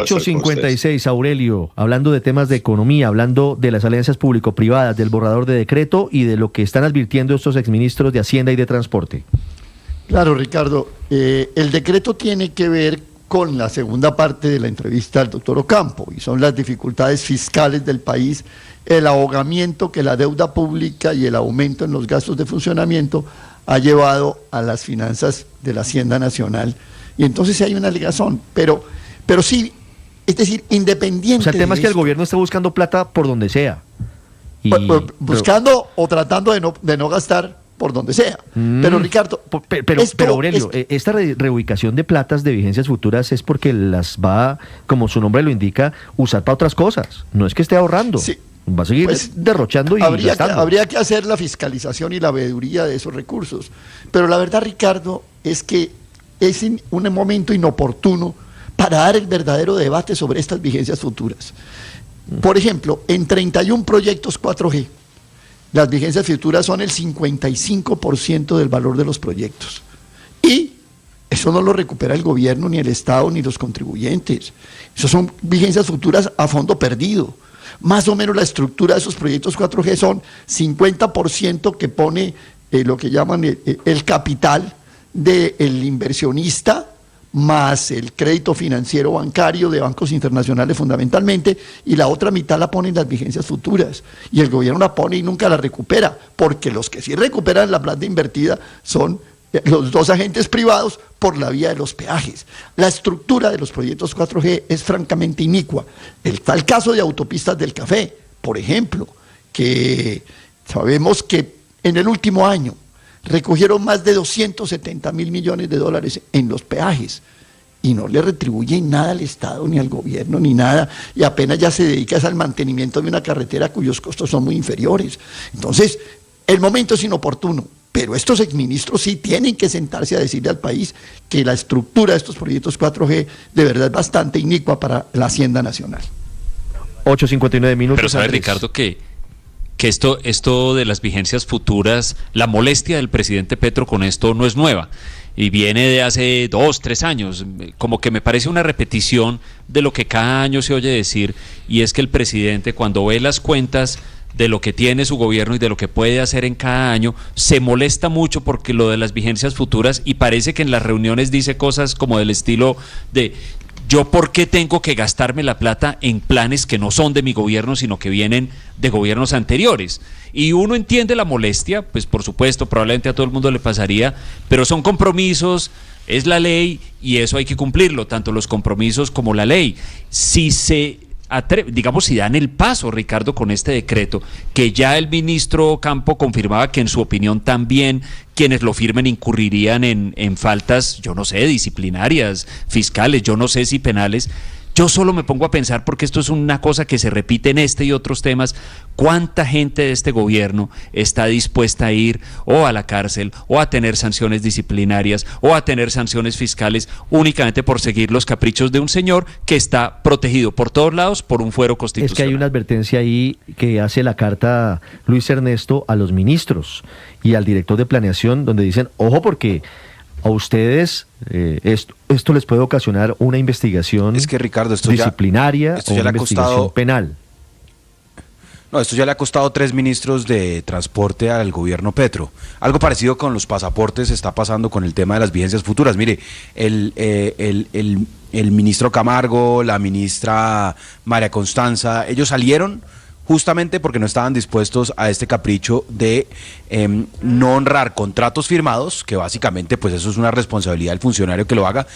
8:56, Aurelio, hablando de temas de economía, hablando de las alianzas público-privadas, del borrador de decreto y de lo que están advirtiendo estos exministros de Hacienda y de Transporte. Claro, Ricardo, el decreto tiene que ver con la segunda parte de la entrevista del doctor Ocampo, y son las dificultades fiscales del país, el ahogamiento que la deuda pública y el aumento en los gastos de funcionamiento ha llevado a las finanzas de la Hacienda Nacional. Y entonces hay una ligazón, pero sí, es decir, independiente. O sea, el tema es que el gobierno está buscando plata por donde sea. Buscando o tratando de no gastar por donde sea. Pero Ricardo, pero Aurelio, esta reubicación de platas de vigencias futuras es porque las va, como su nombre lo indica, usar para otras cosas. No es que esté ahorrando. Sí. Va a seguir derrochando y gastando. Habría que hacer la fiscalización y la veeduría de esos recursos. Pero la verdad, Ricardo, es que es un momento inoportuno para dar el verdadero debate sobre estas vigencias futuras. Por ejemplo, en 31 proyectos 4G, las vigencias futuras son el 55% del valor de los proyectos. Y eso no lo recupera el gobierno, ni el Estado, ni los contribuyentes. Eso son vigencias futuras a fondo perdido. Más o menos la estructura de esos proyectos 4G son 50% que pone lo que llaman el capital del inversionista, más el crédito financiero bancario de bancos internacionales fundamentalmente, y la otra mitad la ponen las vigencias futuras, y el gobierno la pone y nunca la recupera, porque los que sí recuperan la plata invertida son los dos agentes privados por la vía de los peajes. La estructura de los proyectos 4G es francamente inicua. Está el caso de Autopistas del Café, por ejemplo, que sabemos que en el último año recogieron más de 270.000 millones de dólares en los peajes y no le retribuyen nada al Estado, ni al gobierno, ni nada, y apenas ya se dedica al mantenimiento de una carretera cuyos costos son muy inferiores. Entonces, el momento es inoportuno, pero estos exministros sí tienen que sentarse a decirle al país que la estructura de estos proyectos 4G de verdad es bastante inicua para la Hacienda Nacional. 8:59 minutos. Pero sabe, Ricardo, que esto de las vigencias futuras, la molestia del presidente Petro con esto no es nueva y viene de hace 2, 3 años, como que me parece una repetición de lo que cada año se oye decir, y es que el presidente, cuando ve las cuentas de lo que tiene su gobierno y de lo que puede hacer en cada año, se molesta mucho porque lo de las vigencias futuras, y parece que en las reuniones dice cosas como del estilo de: ¿yo por qué tengo que gastarme la plata en planes que no son de mi gobierno, sino que vienen de gobiernos anteriores? Y uno entiende la molestia, pues por supuesto, probablemente a todo el mundo le pasaría, pero son compromisos, es la ley y eso hay que cumplirlo, tanto los compromisos como la ley. Si si dan el paso, Ricardo, con este decreto, que ya el ministro Campo confirmaba que en su opinión también quienes lo firmen incurrirían en faltas, yo no sé, disciplinarias, fiscales, yo no sé si penales. Yo solo me pongo a pensar, porque esto es una cosa que se repite en este y otros temas, ¿cuánta gente de este gobierno está dispuesta a ir o a la cárcel o a tener sanciones disciplinarias o a tener sanciones fiscales únicamente por seguir los caprichos de un señor que está protegido por todos lados por un fuero constitucional? Es que hay una advertencia ahí que hace la carta Luis Ernesto a los ministros y al director de planeación, donde dicen: ojo, porque a ustedes esto les puede ocasionar una investigación, es que, Ricardo, disciplinaria o una investigación penal. No, esto ya le ha costado 3 ministros de transporte al gobierno Petro. Algo parecido con los pasaportes está pasando con el tema de las vigencias futuras. Mire, el ministro Camargo, la ministra María Constanza, ellos salieron justamente porque no estaban dispuestos a este capricho de no honrar contratos firmados, que básicamente pues eso es una responsabilidad del funcionario que lo haga,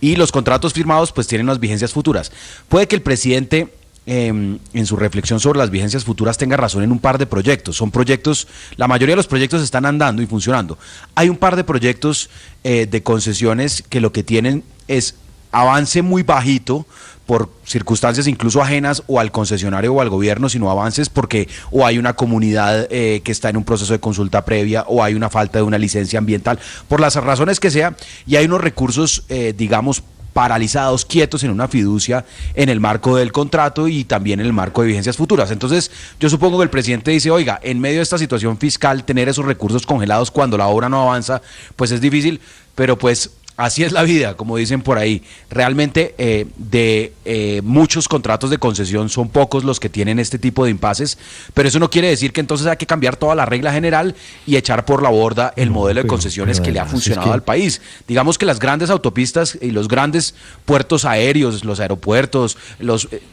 y los contratos firmados pues tienen unas vigencias futuras. Puede que el presidente en su reflexión sobre las vigencias futuras tenga razón en un par de proyectos. Son proyectos, la mayoría de los proyectos están andando y funcionando. Hay un par de proyectos de concesiones que lo que tienen es avance muy bajito, por circunstancias incluso ajenas o al concesionario o al gobierno, sino avances porque o hay una comunidad que está en un proceso de consulta previa, o hay una falta de una licencia ambiental, por las razones que sea, y hay unos recursos, digamos, paralizados, quietos en una fiducia en el marco del contrato y también en el marco de vigencias futuras. Entonces, yo supongo que el presidente dice: oiga, en medio de esta situación fiscal, tener esos recursos congelados cuando la obra no avanza, pues es difícil, pero pues Así es la vida, como dicen por ahí. Realmente de muchos contratos de concesión son pocos los que tienen este tipo de impases, pero eso no quiere decir que entonces hay que cambiar toda la regla general y echar por la borda el modelo de concesiones que le ha funcionado al país. Digamos que las grandes autopistas y los grandes puertos aéreos, los aeropuertos,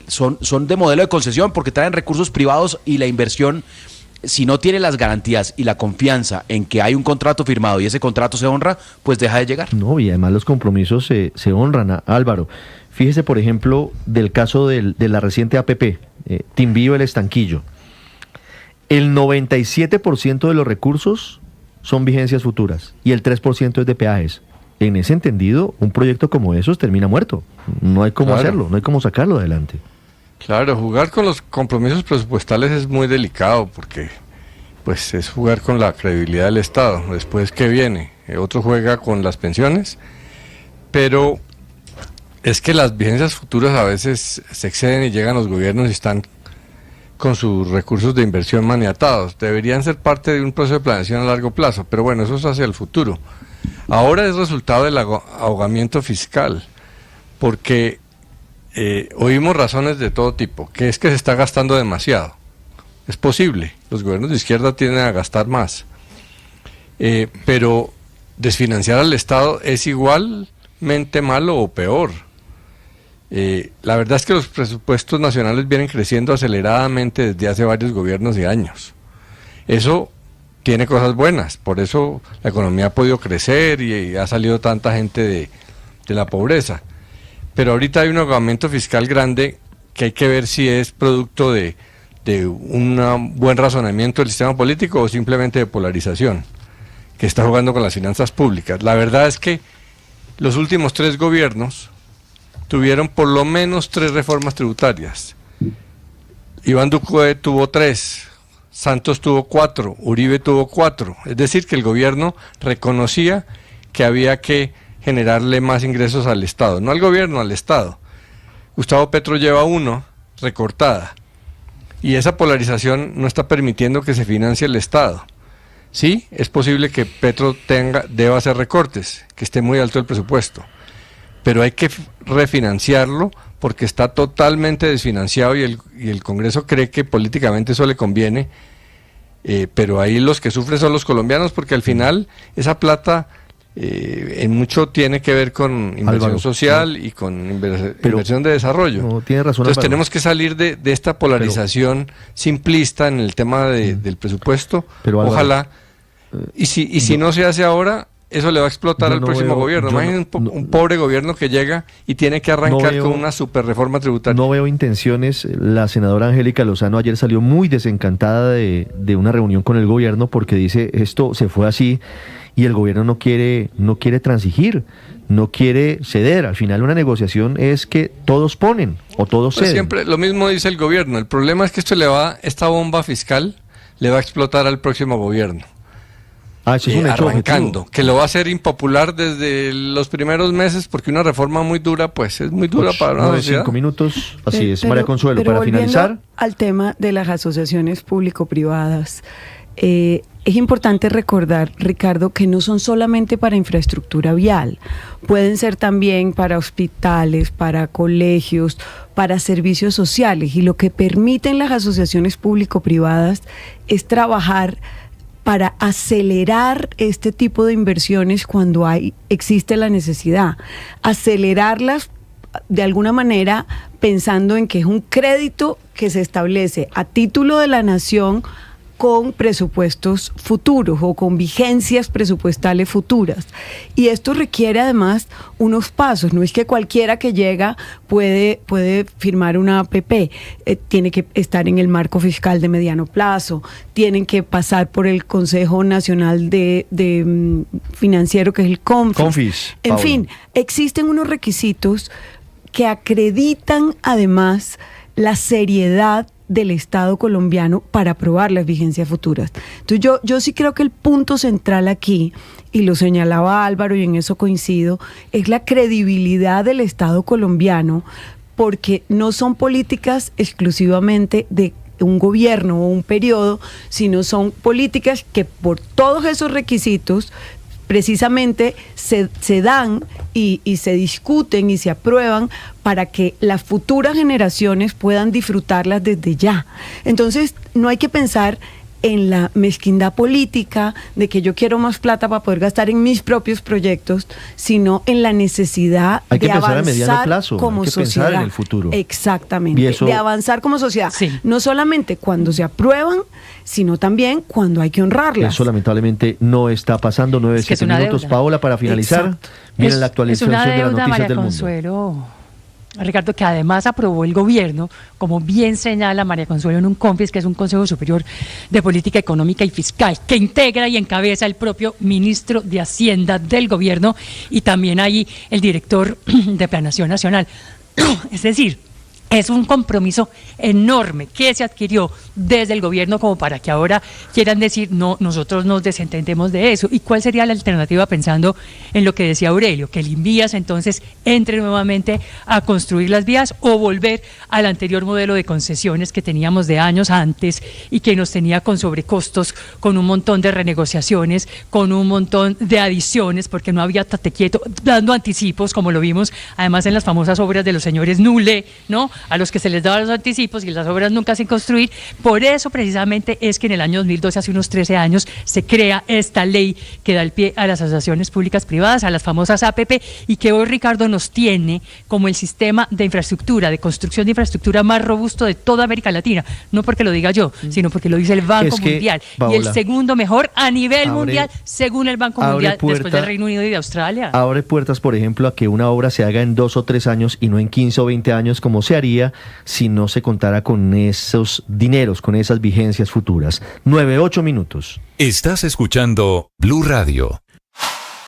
son de modelo de concesión porque traen recursos privados y la inversión, si no tiene las garantías y la confianza en que hay un contrato firmado y ese contrato se honra, pues deja de llegar. No, y además los compromisos se honran, Álvaro. Fíjese, por ejemplo, del caso de la reciente APP, Timbío El Estanquillo. El 97% de los recursos son vigencias futuras y el 3% es de peajes. En ese entendido, un proyecto como esos termina muerto. No hay cómo hacerlo, no hay cómo sacarlo adelante. Claro, jugar con los compromisos presupuestales es muy delicado porque pues es jugar con la credibilidad del Estado. Después, ¿qué viene? Otro juega con las pensiones, pero es que las vigencias futuras a veces se exceden y llegan los gobiernos y están con sus recursos de inversión maniatados. Deberían ser parte de un proceso de planeación a largo plazo, pero bueno, eso es hacia el futuro. Ahora es resultado del ahogamiento fiscal, porque oímos razones de todo tipo, que es que se está gastando demasiado. Es posible, los gobiernos de izquierda tienden a gastar más, pero desfinanciar al Estado es igualmente malo o peor. La verdad es que los presupuestos nacionales vienen creciendo aceleradamente desde hace varios gobiernos y años. Eso tiene cosas buenas, por eso la economía ha podido crecer y ha salido tanta gente de la pobreza. Pero ahorita hay un ahogamiento fiscal grande que hay que ver si es producto de un buen razonamiento del sistema político o simplemente de polarización, que está jugando con las finanzas públicas. La verdad es que los últimos 3 gobiernos tuvieron por lo menos 3 reformas tributarias. Iván Duque tuvo 3, Santos tuvo 4, Uribe tuvo 4. Es decir, que el gobierno reconocía que había que generarle más ingresos al Estado, no al gobierno, al Estado. Gustavo Petro lleva 1, recortada, y esa polarización no está permitiendo que se financie el Estado. Sí, es posible que Petro deba hacer recortes, que esté muy alto el presupuesto, pero hay que refinanciarlo porque está totalmente desfinanciado y el Congreso cree que políticamente eso le conviene, pero ahí los que sufren son los colombianos, porque al final esa plata en mucho tiene que ver con inversión Álvaro, social y con inversión de desarrollo. No, tiene razón, entonces Álvaro. tenemos que salir de esta polarización simplista en el tema del presupuesto. Pero, Álvaro, ojalá, y si no se hace ahora, eso le va a explotar al próximo gobierno. Imaginen un pobre gobierno que llega y tiene que arrancar con una super reforma tributaria. No veo intenciones. La senadora Angélica Lozano ayer salió muy desencantada de una reunión con el gobierno porque dice, esto se fue así y el gobierno no quiere transigir, no quiere ceder. Al final una negociación es que todos ponen o todos ceden. Siempre lo mismo dice el gobierno. El problema es que esta bomba fiscal le va a explotar al próximo gobierno. Eso es un hecho arrancando, objetivo. Que lo va a hacer impopular desde los primeros meses, porque una reforma muy dura, pues es muy dura para una sociedad. 5 minutos, así es, Pero, María Consuelo, para finalizar. Al tema de las asociaciones público-privadas, es importante recordar, Ricardo, que no son solamente para infraestructura vial, pueden ser también para hospitales, para colegios, para servicios sociales, y lo que permiten las asociaciones público-privadas es trabajar para acelerar este tipo de inversiones cuando existe la necesidad, acelerarlas de alguna manera pensando en que es un crédito que se establece a título de la nación con presupuestos futuros o con vigencias presupuestales futuras. Y esto requiere además unos pasos, no es que cualquiera que llega puede firmar una APP, tiene que estar en el marco fiscal de mediano plazo, tienen que pasar por el Consejo Nacional de Financiero, que es el CONFIS. En fin, existen unos requisitos que acreditan además la seriedad del Estado colombiano para aprobar las vigencias futuras. Entonces yo sí creo que el punto central aquí, y lo señalaba Álvaro y en eso coincido, es la credibilidad del Estado colombiano, porque no son políticas exclusivamente de un gobierno o un periodo, sino son políticas que por todos esos requisitos precisamente se dan y se discuten y se aprueban para que las futuras generaciones puedan disfrutarlas desde ya. Entonces, no hay que pensar en la mezquindad política de que yo quiero más plata para poder gastar en mis propios proyectos, sino en la necesidad hay que de pensar avanzar a mediano plazo, como hay que sociedad. pensar en el futuro. Exactamente, Y eso, de avanzar como sociedad. Sí. No solamente cuando se aprueban, sino también cuando hay que honrarlas. eso lamentablemente no está pasando. 9, Es que es 7 una minutos. deuda. Paola, para finalizar, Exacto. miren la Es actualización una de las deuda, noticias María del mundo. Consuelo, Ricardo, que además aprobó el gobierno, como bien señala María Consuelo en un CONFIES, que es un Consejo Superior de Política Económica y Fiscal, que integra y encabeza el propio ministro de Hacienda del gobierno y también ahí el director de Planación Nacional. Es decir, es un compromiso enorme que se adquirió desde el gobierno como para que ahora quieran decir, no, nosotros nos desentendemos de eso. ¿Y cuál sería la alternativa pensando en lo que decía Aurelio? Que el Invías entonces entre nuevamente a construir las vías o volver al anterior modelo de concesiones que teníamos de años antes y que nos tenía con sobrecostos, con un montón de renegociaciones, con un montón de adiciones, porque no había tate quieto, dando anticipos, como lo vimos además en las famosas obras de los señores Nule, ¿no? A los que se les daban los anticipos y las obras nunca sin construir. Por eso precisamente es que en el año 2012, hace unos 13 años, se crea esta ley que da el pie a las asociaciones públicas privadas, a las famosas APP, y que hoy, Ricardo, nos tiene como el sistema de infraestructura, de construcción de infraestructura más robusto de toda América Latina. No porque lo diga yo, sino porque lo dice el Banco Mundial. Paola, y el segundo mejor a nivel mundial, según el Banco Mundial, después puerta, del Reino Unido y de Australia. Abre puertas, por ejemplo, a que una obra se haga en 2 o 3 años y no en 15 o 20 años, como se haría si no se contara con esos dineros, con esas vigencias futuras. 9, 8 minutos. Estás escuchando Blue Radio.